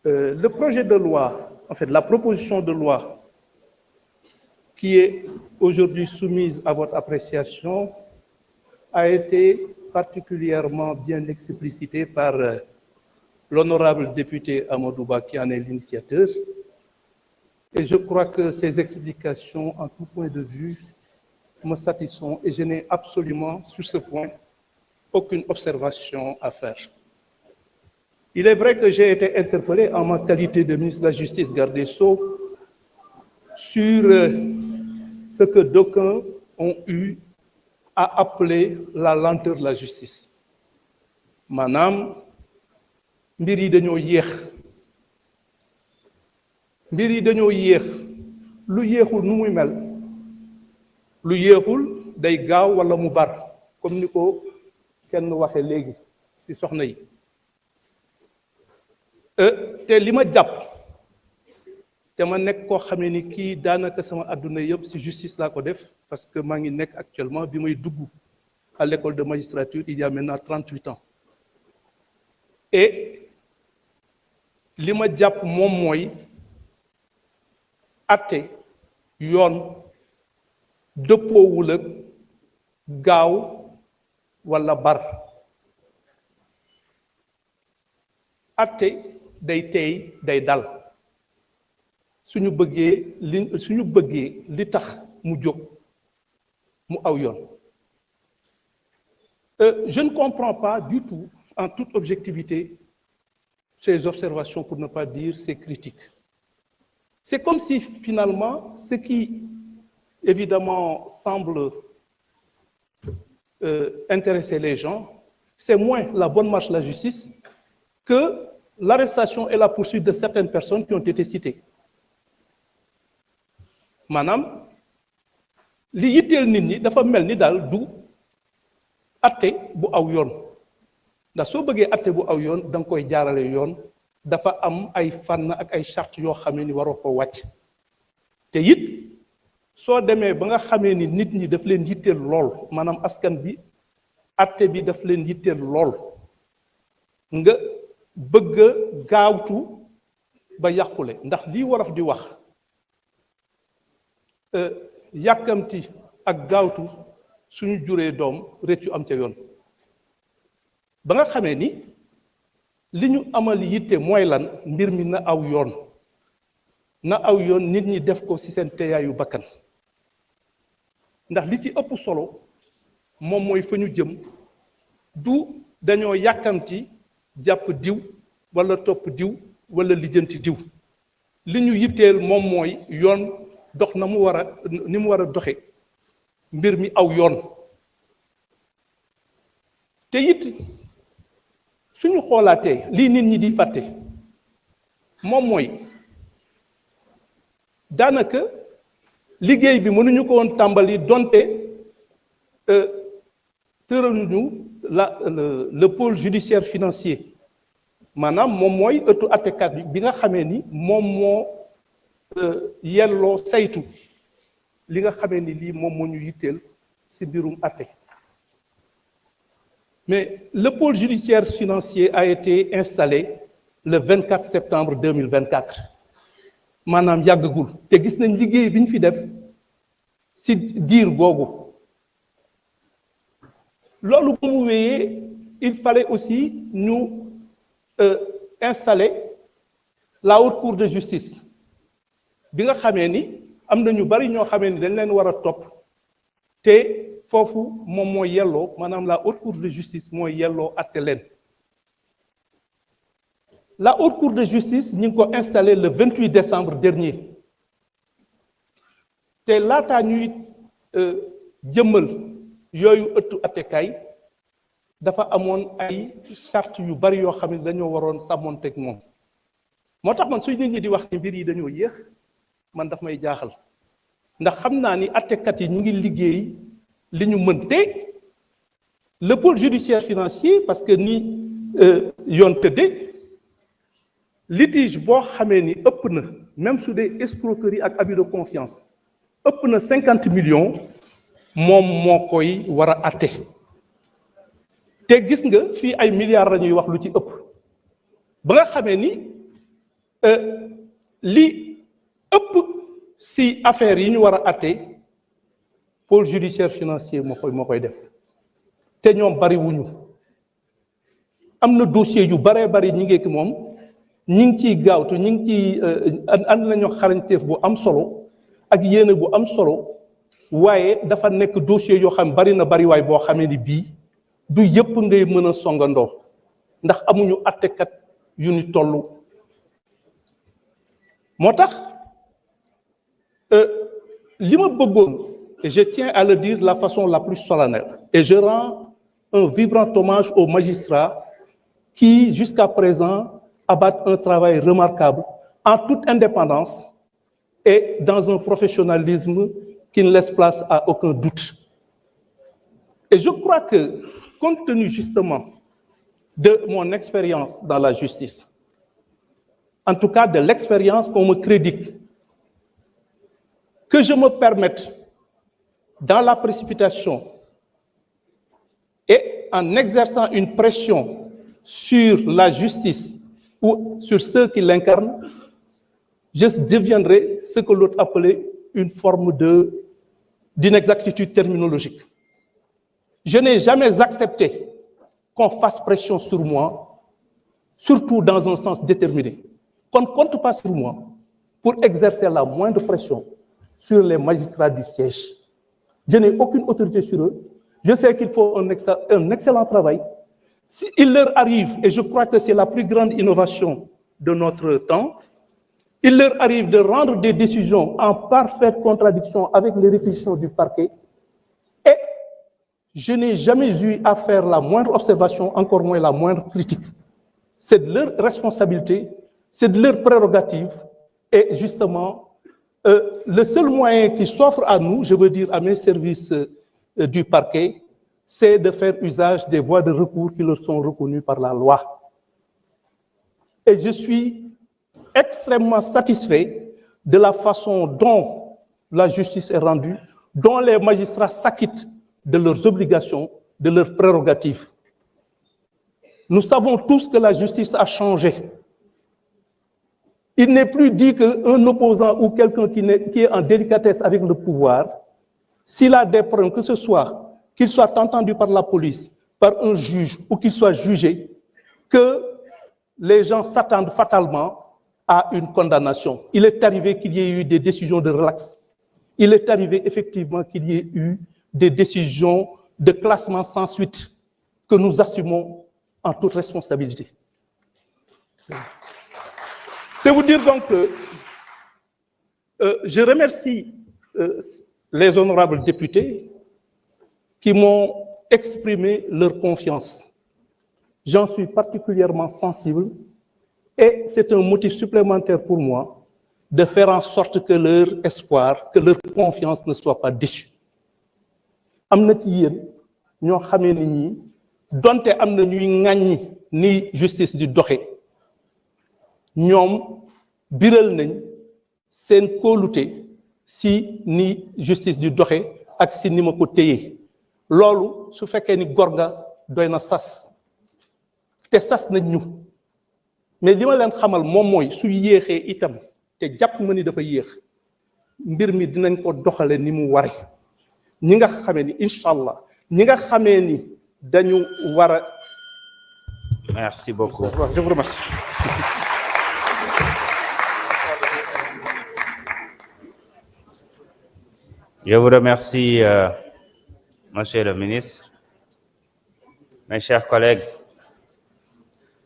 Le projet de loi, en fait, la proposition de loi qui est aujourd'hui soumise à votre appréciation a été particulièrement bien explicitée par l'honorable député Amadou Ba qui en est l'initiateur. Et je crois que ces explications, en tout point de vue, me satisfont et je n'ai absolument, sur ce point, aucune observation à faire. Il est vrai que j'ai été interpellé en ma qualité de ministre de la Justice, garde des Sceaux, sur ce que d'aucuns ont eu à appeler la lenteur de la justice. Maanaam mbir yi dañoo yéex lu yéexul nu muy mel lu yéexul day gaaw wala mu bar comme ni ko kenn waxe léegi ci soxna yi te li ma jàpp te ma nekk koo xamee ni kii daanaka sama àdduna yëpp ci justice laa ko def parce que maa ngi nekk actuellement bi may dugg à l'école de magistrature il y a maintenant 38 ans et li ma jàpp moom mooy atte yoon dëppoowul ak gaaw walla bar atte day teey day dal suñu bëggee li tax mu jóg mu aw yoon je ne comprends pas du tout en toute objectivité ces observations pour ne pas dire ces critiques. C'est comme si finalement ce qui évidemment semble intéresser les gens, c'est moins la bonne marche de la justice que l'arrestation et la poursuite de certaines personnes qui ont été citées. Maanaam li yitteel nit ñi dafa mel ni daal du atte bu aw yoon ndax soo bëggee atte bu aw yoon da nga koy jaarale yoon dafa am ay fànn ak ay charte yoo xamee ni waroo ko wàcc te it soo demee ba nga xamee ni nit ñi daf leen yitteel lool maanaam askan bi atte bi daf leen yitteel lool nga bëgg a gaawtu ba yàqule ndax lii wolof di wax yàkkamti ak gaawtu suñu juree doom réccu am ca yoon ba nga xamee ni li ñu amal yitte mooy lan mbir mi na aw yoon nit ñi def ko ci seen teeyaayu bakkan ndax li ci ëpp solo moom mooy fa ñu jëm du dañoo yàkkamti jàpp diw walla topp diw walla lijjanti diw li ñu yitteel moom mooy yoon dox ni mu war a doxe mbir mi aw yoon te it suñu xoolaatee lii nit ñi di fàtte moom mooy daanaka liggéey bi mënuñu ko woon tàmbali donte tëraluñu le pôle judiciaire financier maanaam moom mooy ëttu attekat bi nga xamee ni moom moo yelloo saytu li nga xamee ni lii moom moo ñu yitteel ci mbirum atte mais le pôle judiciaire financier a été installé le 24 septembre 2024 maanaam yàggagul te gis nañ liggéey bi ñu fi def ci diir googu loolu bu mu wéyee il fallait aussi ñu installer la haute cour de justice bi nga xamee ni am na ñu bari ñoo xamee ni dañ leen war a topp te foofu moom mooy yelloo maanaam la haute cour de justice mooy yelloo atte leen la haute cour de justice ñu ngi ko installé le 28 décembre dernier te laataa ñuy jëmmal yooyu ëttu attekaay dafa amoon ay charte yu bari yoo xam ne dañoo waroon sàmmoonteeg moom moo tax man suy nit ñi di wax ni mbir yi dañoo yéex man daf may jaaxal ndax xam naa ni attekat yi ñu ngi liggéey li ñu mën te le pôle judiciaire financier parce que ni yoon tëdde litige boo xamee ni ëpp na même su dee escroquerie ak abus de confiance ëpp na 50 millions moom moo koy war a atte te gis nga fii ay milliards la ñuy wax lu ci ëpp ba nga xamee ni li ëpp si affaire yi ñu war a atte pôle judiciaire financier moo koy def te ñoom bari wuñu am na dossier yu baree bari ñi ngeeki moom ñi ngi ciy gaawtu ñi ngi ciy ànd nañu xarañteef bu am solo ak yéene bu am solo waaye dafa nekk dossier yoo xam bari na bari waay boo xamee ni bii du yëpp ngay mën a songandoo ndax amuñu attekat yu ni toll moo tax li ma bëggoon et je tiens à le dire de la façon la plus solennelle et je rends un vibrant hommage aux magistrats qui jusqu'à présent abattent un travail remarquable en toute indépendance et dans un professionnalisme qui ne laisse place à aucun doute. Et je crois que, compte tenu justement de mon expérience dans la justice, en tout cas de l'expérience qu'on me crédite, que je me permette, dans la précipitation et en exerçant une pression sur la justice ou sur ceux qui l'incarnent, je deviendrai ce que l'autre appelait une forme d'inexactitude terminologique. Je n'ai jamais accepté qu'on fasse pression sur moi, surtout dans un sens déterminé. Qu'on ne compte pas sur moi pour exercer la moindre pression sur les magistrats du siège. Je n'ai aucune autorité sur eux. Je sais qu'il faut un excellent travail. S'il leur arrive, et je crois que c'est la plus grande innovation de notre temps, il leur arrive de rendre des décisions en parfaite contradiction avec les réquisitions du parquet, et je n'ai jamais eu à faire la moindre observation, encore moins la moindre critique. C'est de leur responsabilité, c'est de leur prérogative, et justement, le seul moyen qui s'offre à nous, je veux dire à mes services du parquet, c'est de faire usage des voies de recours qui leur sont reconnues par la loi. Et je suis extrêmement satisfait de la façon dont la justice est rendue, dont les magistrats s'acquittent de leurs obligations, de leurs prérogatives. Nous savons tous que la justice a changé. Il n'est plus dit qu'un opposant ou quelqu'un qui est en délicatesse avec le pouvoir, s'il a des problèmes, que ce soit qu'il soit entendu par la police, par un juge ou qu'il soit jugé, que les gens s'attendent fatalement à une condamnation. Il est arrivé qu'il y ait eu des décisions de relax. Il est arrivé effectivement qu'il y ait eu des décisions de classement sans suite que nous assumons en toute responsabilité. C'est vous dire donc que je remercie les honorables députés qui m'ont exprimé leur confiance. J'en suis particulièrement sensible et c'est un motif supplémentaire pour moi de faire en sorte que leur espoir, que leur confiance ne soit pas déçue. Am na ci yéen ñoo xamee ni ñii donte am na ñuy ŋàññi ni justice di doxe ñoom biral nañ seen kóolute si ni justice di doxe ak si ni ma ko téye loolu su fekkee ni góor nga doy na sas te sas nañ ñu mais li ma leen xamal moom mooy su yéexee itam te jàpp ma ni dafa yéex mbir mi dinañ ko doxale ni mu ware ñi nga xamee ni incha allah ñi nga xamee ni dañu war a. Merci beaucoup. Je vous remercie. Je vous remercie, Monsieur le ministre. Mes chers collègues,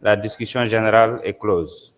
la discussion générale est close.